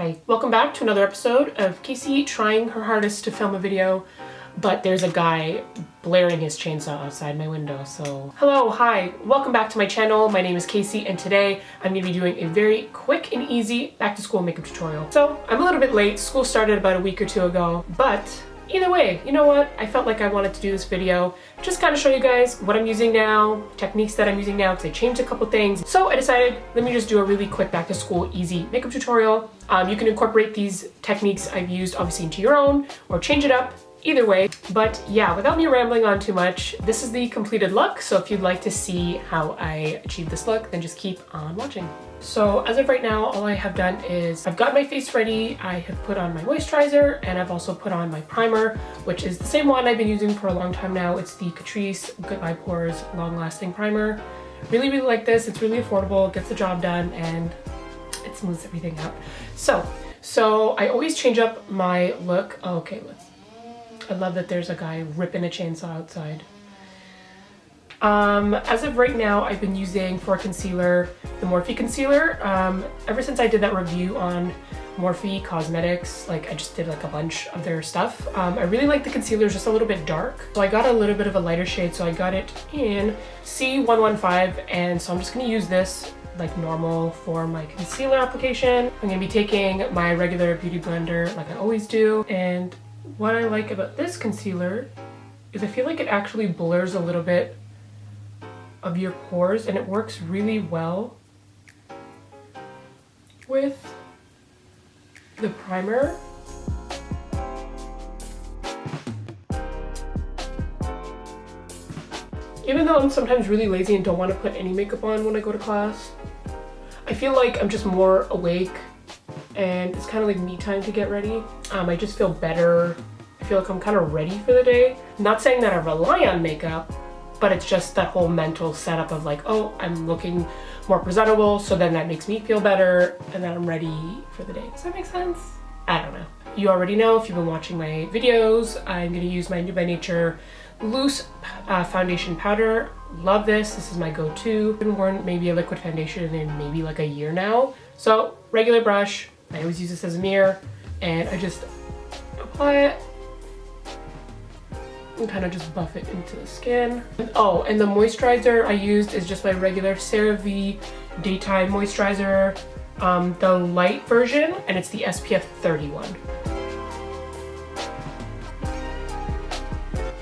Hi, welcome back to another episode of Casey trying her hardest to film a video, but there's a guy blaring his chainsaw outside my window, so... Hello, hi, welcome back to my channel. My name is Casey, and today I'm going to be doing a very quick and easy back-to-school makeup tutorial. So, I'm a little bit late. School started about a week or two ago, but either way, you know what? I felt like I wanted to do this video, just kind of show you guys what I'm using now, techniques that I'm using now, because I changed a couple things. So I decided, let me just do a really quick back to school easy makeup tutorial. You can incorporate these techniques I've used obviously into your own, or change it up, either way. But yeah, without me rambling on too much, this is the completed look. So if you'd like to see how I achieved this look, then just keep on watching. So as of right now, all I have done is I've got my face ready. I have put on my moisturizer, and I've also put on my primer, which is the same one I've been using for a long time now. It's the Catrice Goodbye Pores Long Lasting Primer. Really like this. It's really affordable, it gets the job done, and it smooths everything out. So I always change up my look. Oh, okay, I love that there's a guy ripping a chainsaw outside. As of right now, I've been using for concealer the Morphe concealer. Ever since I did that review on Morphe Cosmetics, like I just did like a bunch of their stuff. I really like the concealer, it's just a little bit dark. So I got a little bit of a lighter shade, so I got it in C115, and so I'm just gonna use this like normal for my concealer application. I'm gonna be taking my regular beauty blender like I always do, and what I like about this concealer is I feel like it actually blurs a little bit of your pores, and it works really well with the primer. Even though I'm sometimes really lazy and don't want to put any makeup on when I go to class, I feel like I'm just more awake and it's kind of like me time to get ready. I just feel better. I feel like I'm kind of ready for the day. Not saying that I rely on makeup, but it's just that whole mental setup of like, oh, I'm looking more presentable, so then that makes me feel better, and then I'm ready for the day. Does that make sense? I don't know. You already know if you've been watching my videos, I'm gonna use my New by Nature loose foundation powder. Love this. This is my go-to. I've been worn maybe a liquid foundation in maybe like a year now. So regular brush, I always use this as a mirror, and I just apply it and kind of just buff it into the skin. Oh, and the moisturizer I used is just my regular CeraVe Daytime Moisturizer, the light version, and it's the SPF 31.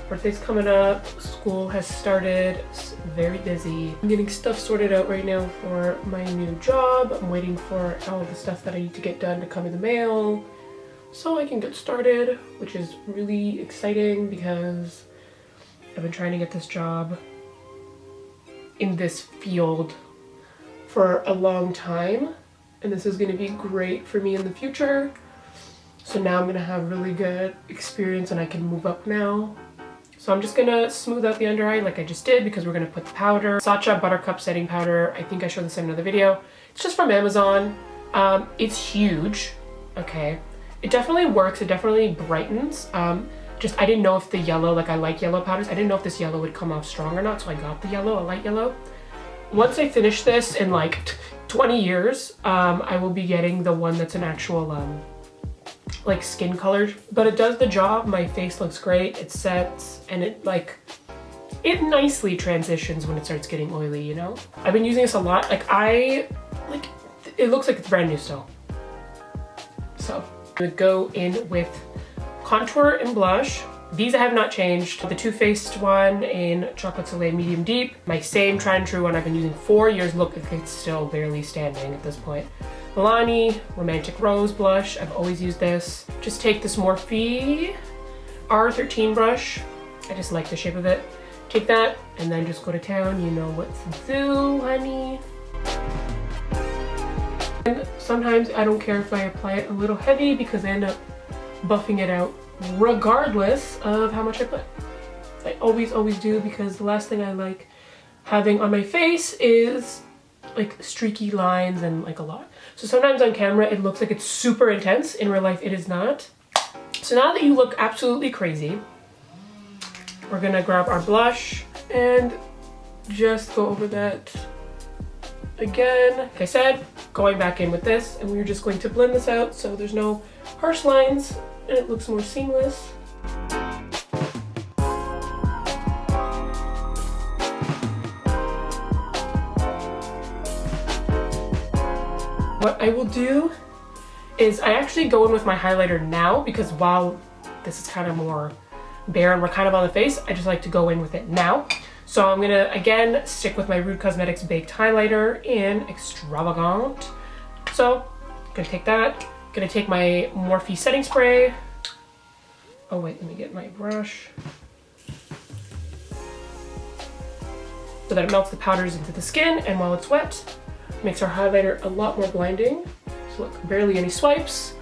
Birthday's coming up, school has started, it's very busy. I'm getting stuff sorted out right now for my new job. I'm waiting for all the stuff that I need to get done to come in the mail so I can get started, which is really exciting because I've been trying to get this job in this field for a long time, and this is going to be great for me in the future. So now I'm going to have really good experience and I can move up now. So I'm just gonna smooth out the under eye like I just did, because we're gonna put the powder. Sacha Buttercup Setting Powder. I think I showed this in another video. It's just from Amazon. It's huge, okay? It definitely works, it definitely brightens. Just I didn't know if the yellow, like I like yellow powders, I didn't know if this yellow would come off strong or not, so I got the yellow, a light yellow. Once I finish this in like 20 years, I will be getting the one that's an actual like skin colored, but it does the job. My face looks great, it sets, and it nicely transitions when it starts getting oily, you know? I've been using this a lot. It looks like it's brand new still. So I'm gonna go in with contour and blush. These I have not changed. The Too Faced one in Chocolate Soleil Medium Deep. My same tried and true one I've been using 4 years. Look, it's still barely standing at this point. Milani Romantic Rose blush. I've always used this. Just take this Morphe R13 brush. I just like the shape of it. Take that and then just go to town. You know what to do, honey. And sometimes I don't care if I apply it a little heavy because I end up buffing it out regardless of how much I put. I always do, because the last thing I like having on my face is like streaky lines and like a lot. So sometimes on camera it looks like it's super intense. In real life it is not. So now that you look absolutely crazy, we're gonna grab our blush and just go over that again, like I said, going back in with this, and we're just going to blend this out so there's no harsh lines and it looks more seamless. What I will do is I actually go in with my highlighter now, because while this is kind of more bare and we're kind of on the face, I just like to go in with it now. So I'm gonna, again, stick with my Rude Cosmetics Baked Highlighter in Extravagant. So, gonna take that, gonna take my Morphe setting spray. Oh wait, let me get my brush. So that it melts the powders into the skin, and while it's wet, makes our highlighter a lot more blinding. So look, barely any swipes.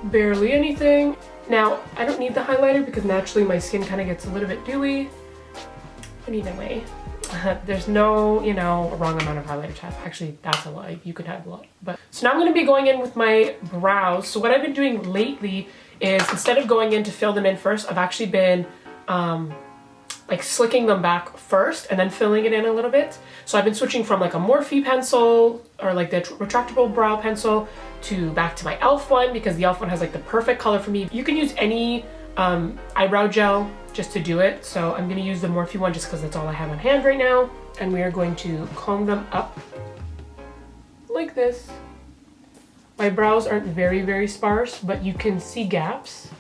Barely anything. Now, I don't need the highlighter because naturally my skin kind of gets a little bit dewy. But either way, there's no, you know, wrong amount of highlighter to have. Actually, that's a lie. You could have a lot. But so now I'm going to be going in with my brows. So what I've been doing lately is, instead of going in to fill them in first, I've actually been like slicking them back first and then filling it in a little bit. So I've been switching from like a Morphe pencil or like the retractable brow pencil to back to my e.l.f. one, because the e.l.f. one has like the perfect color for me. You can use any eyebrow gel just to do it. So I'm gonna use the Morphe one just because that's all I have on hand right now. And we are going to comb them up like this. My brows aren't very, very sparse, but you can see gaps.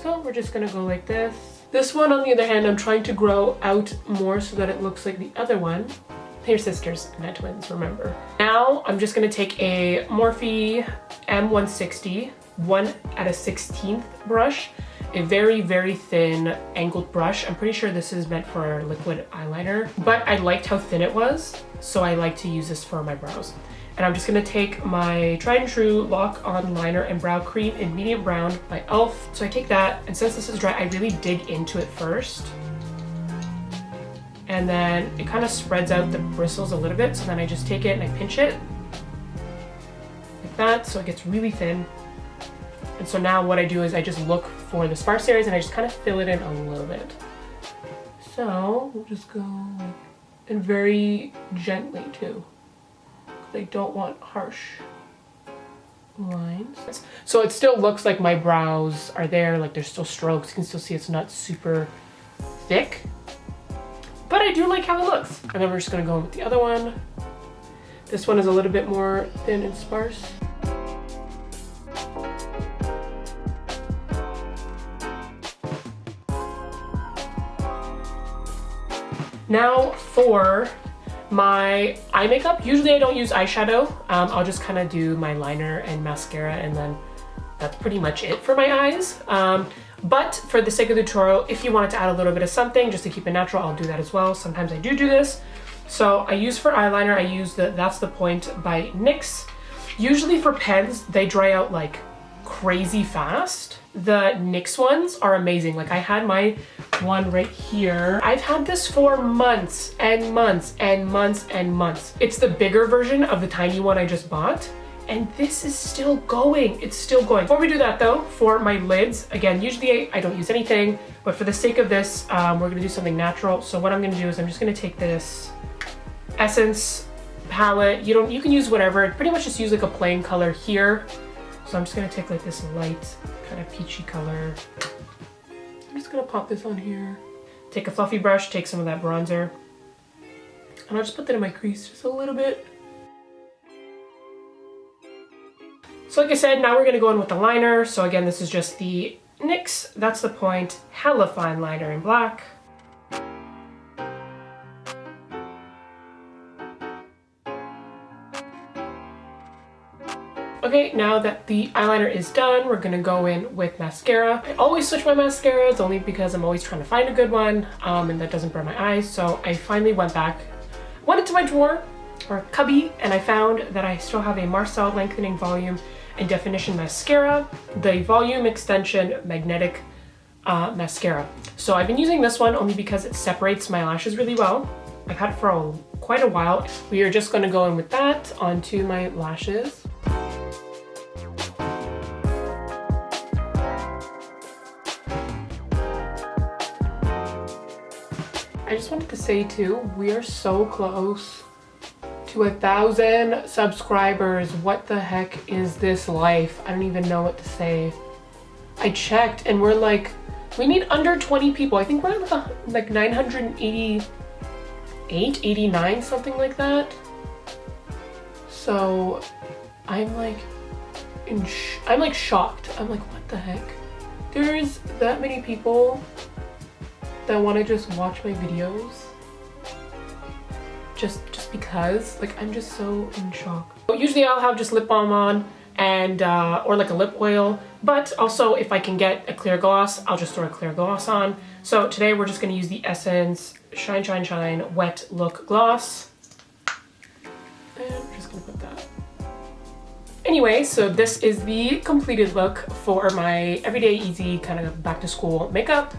So we're just gonna go like this. This one, on the other hand, I'm trying to grow out more so that it looks like the other one. They're sisters, not twins, remember. Now, I'm just gonna take a Morphe M160 1/16 brush, a very, very thin angled brush. I'm pretty sure this is meant for liquid eyeliner, but I liked how thin it was, so I like to use this for my brows. And I'm just gonna take my tried and true Lock On Liner and Brow Cream in Medium Brown by e.l.f. So I take that, and since this is dry, I really dig into it first. And then it kind of spreads out the bristles a little bit, so then I just take it and I pinch it like that, so it gets really thin. And so now what I do is I just look for the sparse areas and I just kind of fill it in a little bit. So we'll just go like, and very gently too. I don't want harsh lines. So it still looks like my brows are there, like there's still strokes. You can still see it's not super thick, but I do like how it looks. And then we're just gonna go with the other one. This one is a little bit more thin and sparse. Now for my eye makeup, usually I don't use eyeshadow. I'll just kind of do my liner and mascara, and then that's pretty much it for my eyes. But for the sake of the tutorial, if you wanted to add a little bit of something just to keep it natural, I'll do that as well. Sometimes I do this. So I use for eyeliner, I use the That's the Point by NYX. Usually for pens, they dry out like crazy fast. The NYX ones are amazing. Like I had my one right here. I've had this for months and months and months and months. It's the bigger version of the tiny one I just bought, and this is still going. It's still going. Before we do that though, for my lids, again, usually I don't use anything, but for the sake of this, we're gonna do something natural. So what I'm gonna do is I'm just gonna take this Essence palette. You can use whatever. Pretty much just use like a plain color here. So I'm just gonna take like this light, kind of peachy color. I'm just gonna pop this on here. Take a fluffy brush, take some of that bronzer, and I'll just put that in my crease just a little bit. So like I said, now we're gonna go in with the liner. So again, this is just the NYX That's the Point Hella Fine Liner in black. Okay, now that the eyeliner is done, we're gonna go in with mascara. I always switch my mascaras only because I'm always trying to find a good one and that doesn't burn my eyes. So I finally went into my drawer or cubby, and I found that I still have a Marcel Lengthening Volume and Definition Mascara, the Volume Extension Magnetic Mascara. So I've been using this one only because it separates my lashes really well. I've had it for quite a while. We are just gonna go in with that onto my lashes. I just just wanted to say too, we are so close to 1,000 subscribers. What the heck is this life? I don't even know what to say. I checked and we're like, we need under 20 people. I think we're at like 988, 89, something like that. So I'm like shocked. I'm like, what the heck? There's that many people that want to just watch my videos just because. Like, I'm just so in shock. Usually I'll have just lip balm on and or like a lip oil, but also if I can get a clear gloss, I'll just throw a clear gloss on. So today we're just going to use the Essence Shine Shine Shine Wet Look Gloss, and I'm just going to put that. Anyway, so this is the completed look for my everyday easy kind of back to school makeup.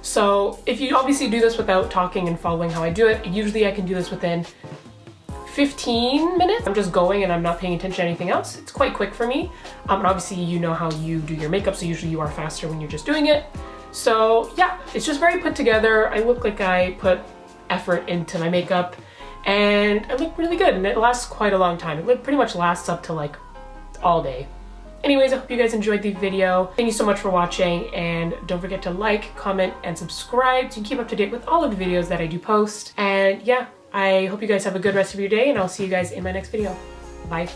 So if you obviously do this without talking and following how I do it, usually I can do this within 15 minutes. I'm just going and I'm not paying attention to anything else. It's quite quick for me. And obviously you know how you do your makeup, so usually you are faster when you're just doing it. So yeah, it's just very put together. I look like I put effort into my makeup and I look really good, and it lasts quite a long time. It pretty much lasts up to like all day. Anyways, I hope you guys enjoyed the video. Thank you so much for watching, and don't forget to like, comment, and subscribe to keep up to date with all of the videos that I do post. And yeah, I hope you guys have a good rest of your day, and I'll see you guys in my next video. Bye.